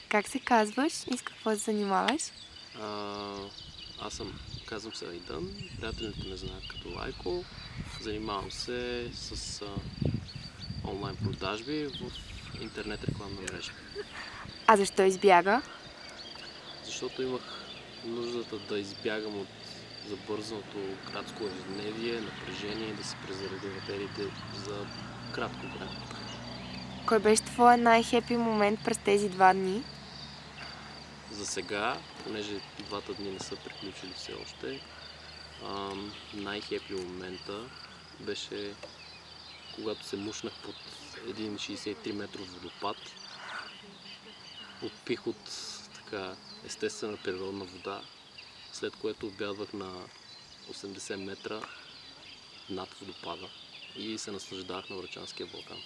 Как се казваш и с какво се занимаваш? Аз казвам се Айдън, приятелите ме знаят като Айко. Занимавам се с онлайн продажби в интернет рекламна мрежа. А защо избяга? Защото имах нуждата да избягам от забързаното градско ежедневие, напрежение и да си презаредя батериите за кратко време. Кой беше твоя най-хепи момент през тези 2 дни? За сега, понеже 2 дни не са приключили все още, най-хепи момента беше когато се мушнах под един 63 метров водопад. Отпих от така естествена природна вода, след което обядвах на 80 метра над водопада и се наслаждавах на Врачанския Балкан.